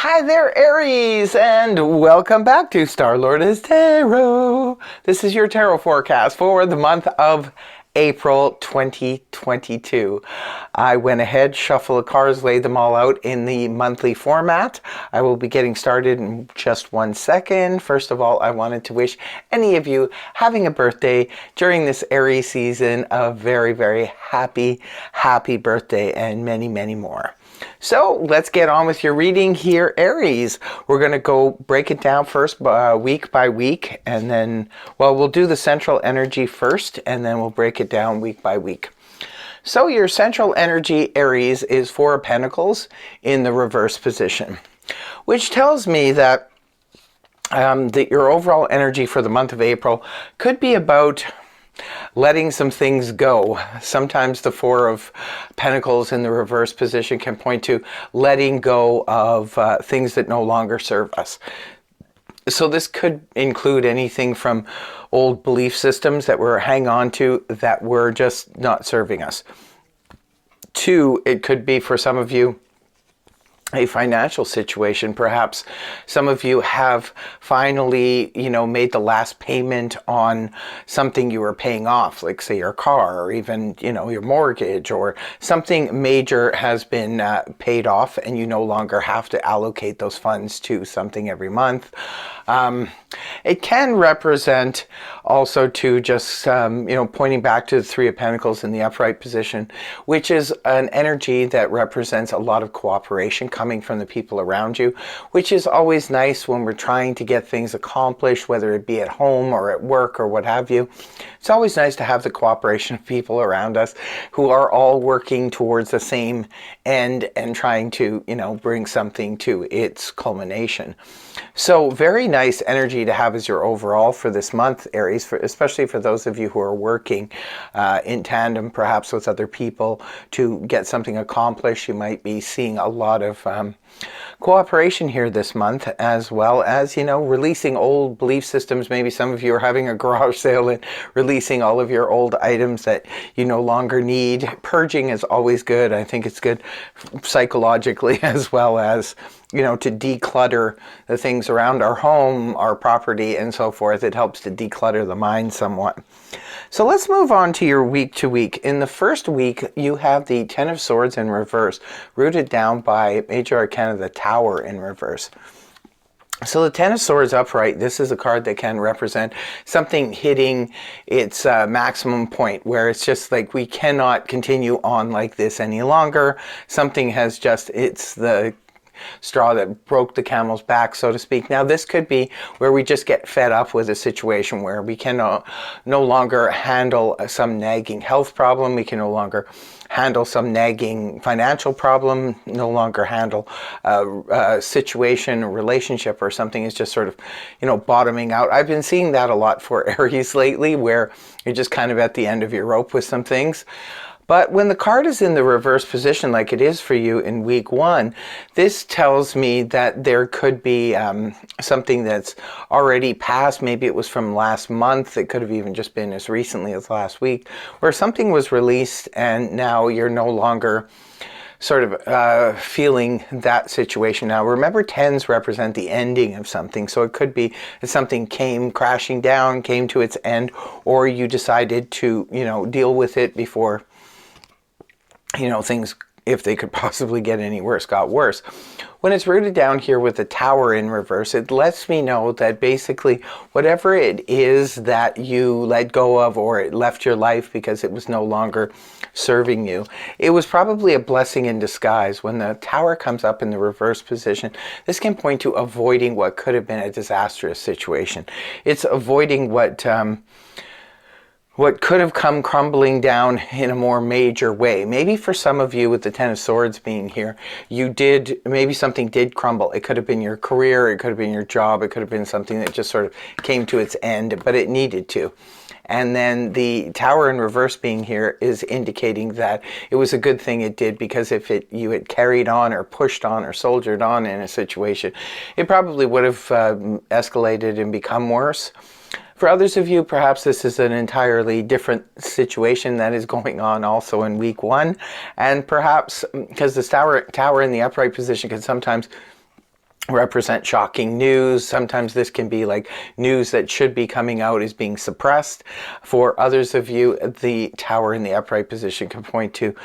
Hi there, Aries, and welcome back to Star Lourdes Tarot. This is your tarot forecast for the month of April 2022. I went ahead, shuffled the cards, laid them all out in the monthly format. I will be getting started in just 1 second. First of all, I wanted to wish any of you having a birthday during this Aries season a very, very happy birthday and many, many more. So let's get on with your reading here, Aries. We're going to go break it down first week by week, and then, well, we'll do the central energy first, and then we'll break it down week by week. So your central energy, Aries, is Four of Pentacles in the reverse position, which tells me that, that your overall energy for the month of April could be about letting some things go. Sometimes the Four of Pentacles in the reverse position can point to letting go of things that no longer serve us. So this could include anything from old belief systems that we're hanging on to that were just not serving us. Two, it could be for some of you a financial situation. Perhaps some of you have finally, made the last payment on something you were paying off, like say your car or even, your mortgage, or something major has been paid off and you no longer have to allocate those funds to something every month. It can represent also to just, pointing back to the Three of Pentacles in the upright position, which is an energy that represents a lot of cooperation coming from the people around you, which is always nice when we're trying to get things accomplished, whether it be at home or at work or what have you. It's always nice to have the cooperation of people around us who are all working towards the same end and trying to, bring something to its culmination. So very nice energy to have as your overall for this month, Aries, especially for those of you who are working in tandem, perhaps with other people to get something accomplished. You might be seeing a lot of cooperation here this month, as well as, releasing old belief systems. Maybe some of you are having a garage sale and releasing all of your old items that you no longer need. Purging is always good. I think it's good psychologically as well as, to declutter the things around our home, our property, and so forth. It helps to declutter the mind somewhat. So let's move on to your week to week. In the first week, you have the Ten of Swords in reverse, rooted down by Major Arcana, the Tower in reverse. So the Ten of Swords upright, this is a card that can represent something hitting its maximum point, where it's just like we cannot continue on like this any longer. Something has just, it's the straw that broke the camel's back, so to speak. Now this could be where we just get fed up with a situation where we can no longer handle some nagging health problem, we can no longer handle some nagging financial problem, no longer handle a situation, a relationship, or something is just sort of, bottoming out. I've been seeing that a lot for Aries lately, where you're just kind of at the end of your rope with some things. But when the card is in the reverse position, like it is for you in week one, this tells me that there could be something that's already passed. Maybe it was from last month. It could have even just been as recently as last week, where something was released and now you're no longer sort of feeling that situation. Now remember, tens represent the ending of something, so it could be that something came crashing down, came to its end, or you decided to, deal with it before things, if they could possibly get any worse, got worse. When it's rooted down here with the Tower in reverse, it lets me know that basically whatever it is that you let go of, or it left your life because it was no longer serving you, it was probably a blessing in disguise. When the Tower comes up in the reverse position, this can point to avoiding what could have been a disastrous situation. It's avoiding what could have come crumbling down in a more major way. Maybe for some of you with the Ten of Swords being here, maybe something did crumble. It could have been your career, it could have been your job, it could have been something that just sort of came to its end, but it needed to. And then the Tower in reverse being here is indicating that it was a good thing it did, because if you had carried on or pushed on or soldiered on in a situation, it probably would have escalated and become worse. For others of you, perhaps this is an entirely different situation that is going on also in week one. And perhaps because the tower in the upright position can sometimes represent shocking news. Sometimes this can be like news that should be coming out is being suppressed. For others of you, the Tower in the upright position can point to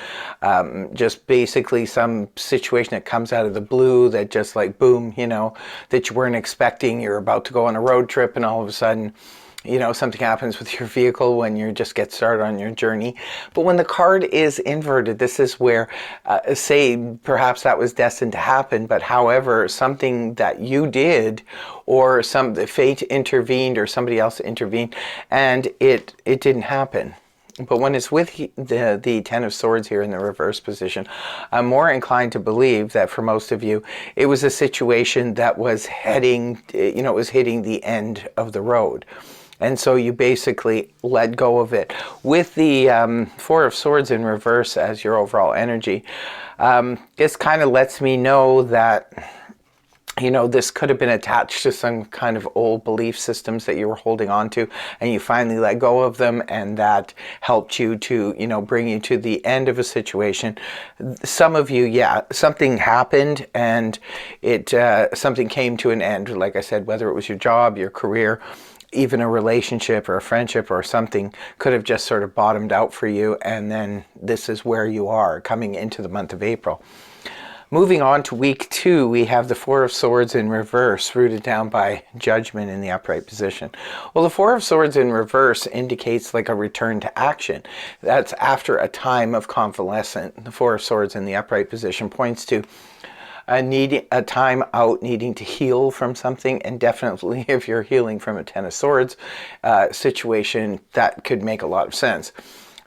just basically some situation that comes out of the blue that just like boom, you know, that you weren't expecting. You're about to go on a road trip and all of a sudden, you know, something happens with your vehicle when you just get started on your journey. But when the card is inverted, this is where, say, perhaps that was destined to happen, but however, something that you did or the fate intervened or somebody else intervened and it didn't happen. But when it's with the Ten of Swords here in the reverse position, I'm more inclined to believe that for most of you, it was a situation that was heading, you know, it was hitting the end of the road. And so you basically let go of it. With the Four of Swords in reverse as your overall energy, this kind of lets me know that, you know, this could have been attached to some kind of old belief systems that you were holding on to, and you finally let go of them, and that helped you to, you know, bring you to the end of a situation. Some of you, yeah, something happened and it something came to an end, like I said, whether it was your job, your career, even a relationship or a friendship or something could have just sort of bottomed out for you, and then this is where you are coming into the month of April. Moving on to week 2, we have the Four of Swords in reverse, rooted down by Judgment in the upright position. Well, the Four of Swords in reverse indicates like a return to action. That's after a time of convalescence. The Four of Swords in the upright position points to a time out, needing to heal from something, and definitely if you're healing from a Ten of Swords situation, that could make a lot of sense.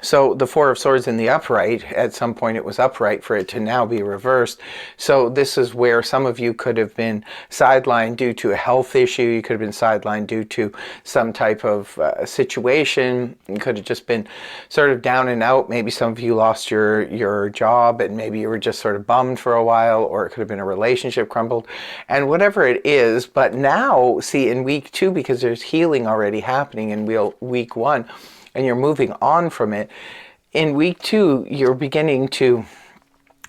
So the Four of Swords in the upright, at some point it was upright for it to now be reversed. So this is where some of you could have been sidelined due to a health issue. You could have been sidelined due to some type of situation. You could have just been sort of down and out. Maybe some of you lost your job and maybe you were just sort of bummed for a while, or it could have been a relationship crumbled, and whatever it is. But now, see, in week 2, because there's healing already happening in week 1, and you're moving on from it, in week 2, you're beginning to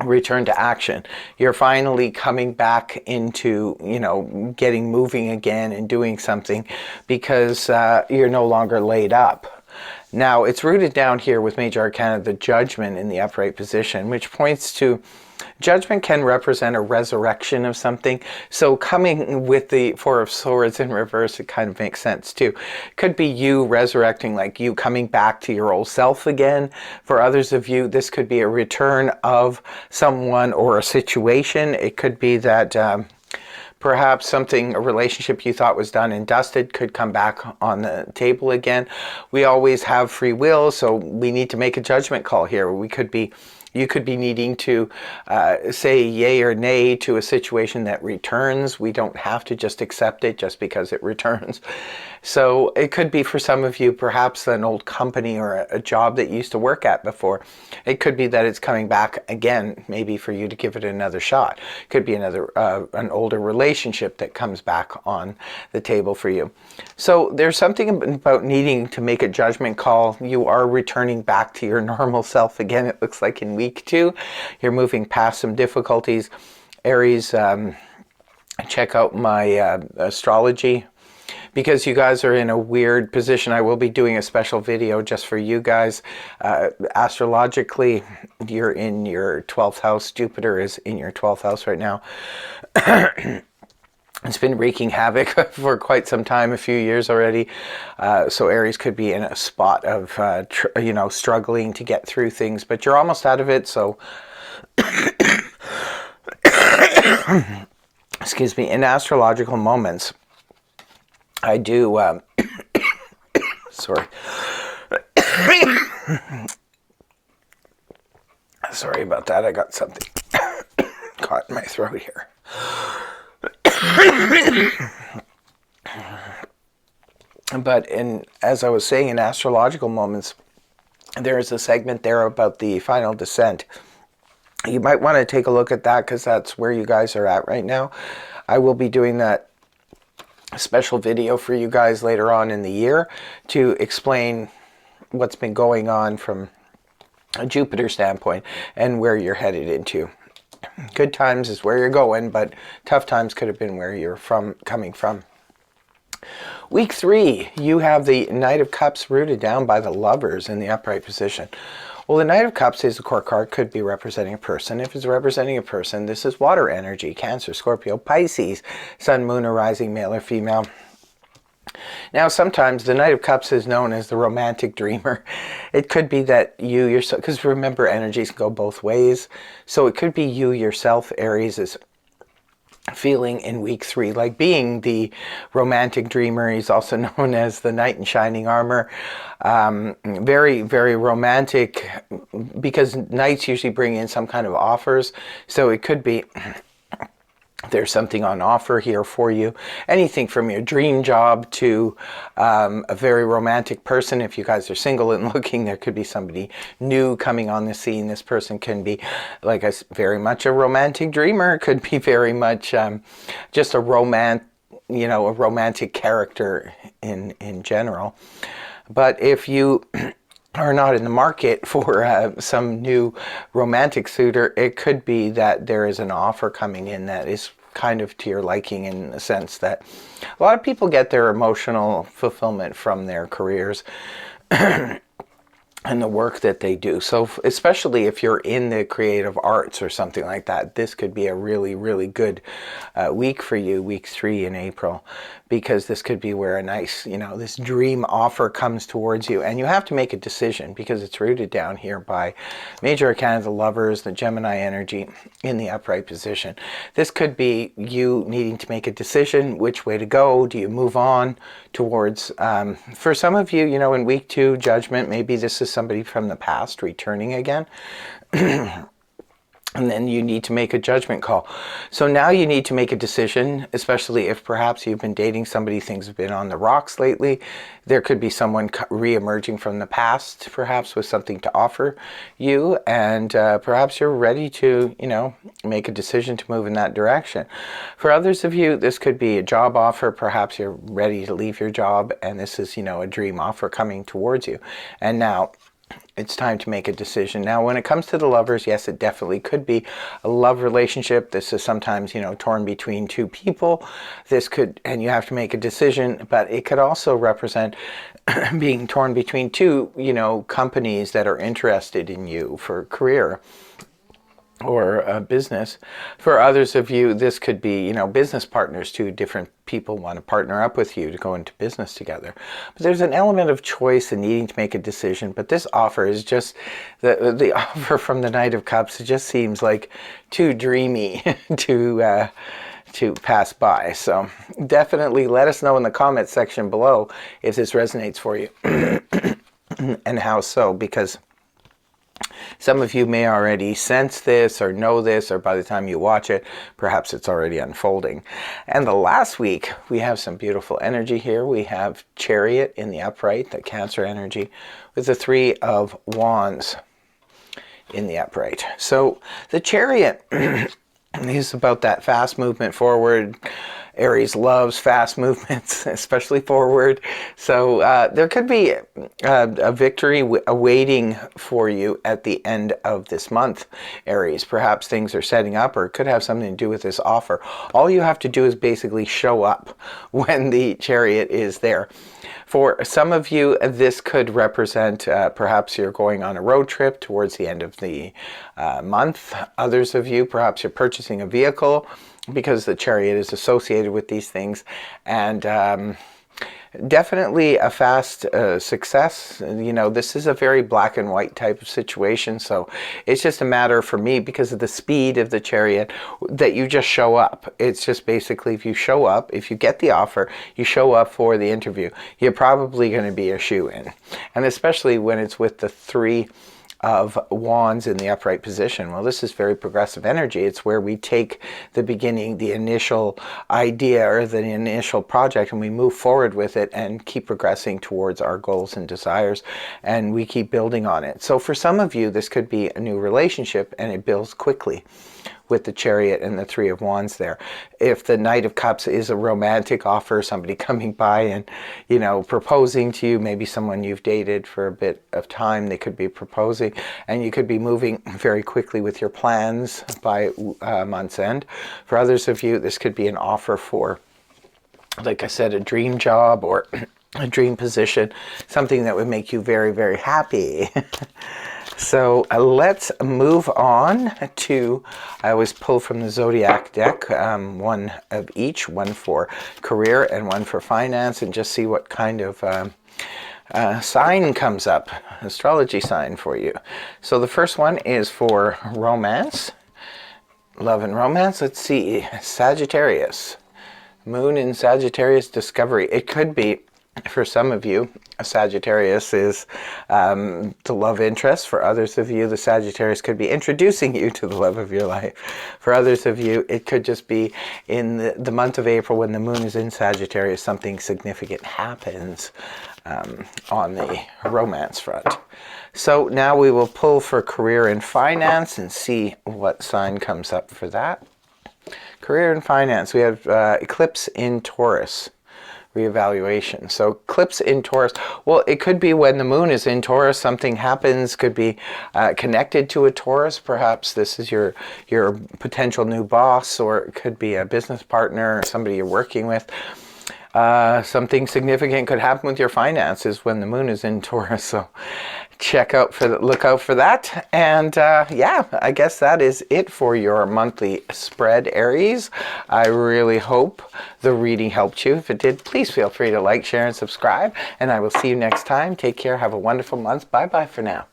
return to action. You're finally coming back into, you know, getting moving again and doing something because you're no longer laid up. Now, it's rooted down here with Major Arcana, the Judgment in the upright position, which points to Judgment can represent a resurrection of something. So coming with the Four of Swords in reverse, it kind of makes sense too. Could be you resurrecting, like you coming back to your old self again. For others of you, this could be a return of someone or a situation. It could be that perhaps a relationship you thought was done and dusted could come back on the table again. We always have free will, so we need to make a judgment call here. You could be needing to say yay or nay to a situation that returns. We don't have to just accept it just because it returns. So it could be for some of you perhaps an old company or a job that you used to work at before. It could be that it's coming back again, maybe for you to give it another shot. It could be an older relationship that comes back on the table for you. So there's something about needing to make a judgment call. You are returning back to your normal self again, it looks like in week 2. You're moving past some difficulties. Aries, check out my astrology. Because you guys are in a weird position, I will be doing a special video just for you guys. Astrologically, you're in your 12th house. Jupiter is in your 12th house right now. It's been wreaking havoc for quite some time, a few years already. So Aries could be in a spot of, struggling to get through things, but you're almost out of it. So, excuse me, in astrological moments, I do, sorry. Sorry about that. I got something caught in my throat here. But as I was saying, in astrological moments, there is a segment there about the final descent. You might want to take a look at that because that's where you guys are at right now. I will be doing that special video for you guys later on in the year to explain what's been going on from a Jupiter standpoint and where you're headed into. Good times is where you're going, but tough times could have been where you're coming from. Week 3, you have the Knight of Cups rooted down by the Lovers in the upright position. Well, the Knight of Cups is a court card, could be representing a person. If it's representing a person, this is water energy, Cancer, Scorpio, Pisces, Sun, Moon, or rising, male or female. Now, sometimes the Knight of Cups is known as the romantic dreamer. It could be that you yourself, because remember, energies can go both ways. So it could be you yourself, Aries, is feeling in week 3 like being the romantic dreamer. He's also known as the knight in shining armor. Very, very romantic, because knights usually bring in some kind of offers. So it could be there's something on offer here for you. Anything from your dream job to a very romantic person. If you guys are single and looking, there could be somebody new coming on the scene. This person can be like very much a romantic dreamer. Could be very much just a a romantic character in general. But if you are not in the market for some new romantic suitor, it could be that there is an offer coming in that is kind of to your liking, in the sense that a lot of people get their emotional fulfillment from their careers and the work that they do. So especially if you're in the creative arts or something like that, this could be a really, really good week for you, week 3 in April, because this could be where a nice, this dream offer comes towards you. And you have to make a decision, because it's rooted down here by Major Arcana, the Lovers, the Gemini energy in the upright position. This could be you needing to make a decision, which way to go. Do you move on towards, for some of you, in week 2, Judgment, maybe this is somebody from the past returning again. And then you need to make a judgment call. So now you need to make a decision, especially if perhaps you've been dating somebody, things have been on the rocks lately. There could be someone re-emerging from the past, perhaps with something to offer you. And perhaps you're ready to, make a decision to move in that direction. For others of you, this could be a job offer. Perhaps you're ready to leave your job, and this is, a dream offer coming towards you. And now it's time to make a decision. Now, when it comes to the Lovers, yes, it definitely could be a love relationship. This is sometimes, torn between two people. This could, and you have to make a decision, but it could also represent being torn between two, companies that are interested in you for career or a business. For others of you, this could be, business partners. Two different people want to partner up with you to go into business together. But there's an element of choice and needing to make a decision. But this offer is just, the offer from the Knight of Cups, it just seems like too dreamy to pass by. So definitely let us know in the comment section below if this resonates for you and how so, because some of you may already sense this or know this, or by the time you watch it, perhaps it's already unfolding. And the last week, we have some beautiful energy here. We have Chariot in the upright, the Cancer energy, with the 3 of Wands in the upright. So the Chariot is about that fast movement forward. Aries loves fast movements, especially forward. So there could be a victory awaiting for you at the end of this month, Aries. Perhaps things are setting up, or it could have something to do with this offer. All you have to do is basically show up when the Chariot is there. For some of you, this could represent perhaps you're going on a road trip towards the end of the month. Others of you, perhaps you're purchasing a vehicle, because the Chariot is associated with these things. And definitely a fast success. This is a very black and white type of situation. So it's just a matter for me, because of the speed of the Chariot, that you just show up. It's just basically, if you show up, if you get the offer, you show up for the interview, you're probably going to be a shoo-in. And especially when it's with the 3 of Wands in the upright position. Well, this is very progressive energy. It's where we take the beginning, the initial idea or the initial project, and we move forward with it and keep progressing towards our goals and desires, and we keep building on it. So for some of you, this could be a new relationship, and it builds quickly. with the Chariot and the Three of Wands there. If the Knight of Cups is a romantic offer, somebody coming by and, you know, proposing to you, maybe someone you've dated for a bit of time, they could be proposing, and you could be moving very quickly with your plans by month's end. For others of you, this could be an offer for, like I said, a dream job or a dream position, something that would make you very, very happy. So let's move on to, I always pull from the Zodiac deck, one of each, one for career and one for finance, and just see what kind of sign comes up, astrology sign for you. So the first one is for romance, love and romance. Let's see, Sagittarius. Moon in Sagittarius, discovery. It could be, for some of you, a Sagittarius is the love interest. For others of you, the Sagittarius could be introducing you to the love of your life. For others of you, it could just be in the month of April when the moon is in Sagittarius, something significant happens on the romance front. So now we will pull for career and finance and see what sign comes up for that. Career and finance, we have eclipse in Taurus, reevaluation. So eclipse in Taurus, well, it could be when the moon is in Taurus, something happens, could be connected to a Taurus. Perhaps this is your potential new boss, or it could be a business partner or somebody you're working with. Something significant could happen with your finances when the moon is in Taurus. So look out for that. And yeah, I guess that is it for your monthly spread, Aries. I really hope the reading helped you. If it did, please feel free to like, share, and subscribe. And I will see you next time. Take care. Have a wonderful month. Bye-bye for now.